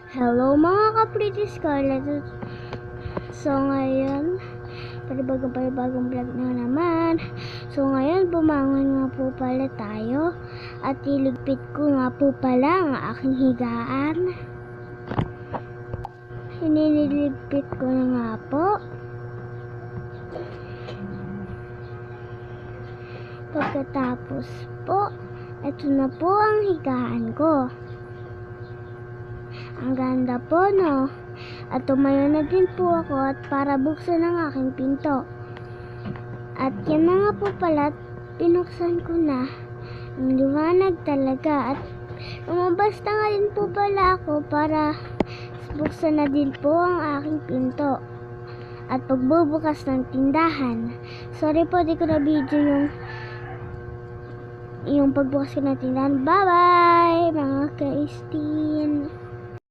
Hello mga ka-Pretty Scarlett. So ngayon, panibagong vlog na naman. So ngayon, bumangon nga po pala tayo. At iligpit ko nga po pala ang aking higaan. Hiniligpit ko na nga po. Pagkatapos po, ito na po ang higaan ko. Ang ganda po, no? At tumayo na din po ako at para buksan ang aking pinto. At yan na nga po pala, pinuksan ko na. Ang liwanag talaga. At lumabas na nga din po pala ako para buksan na din po ang aking pinto. At pagbubukas ng tindahan. Sorry po, di ko na video yung pagbukas ko ng tindahan. Bye-bye, mga ka-Estin.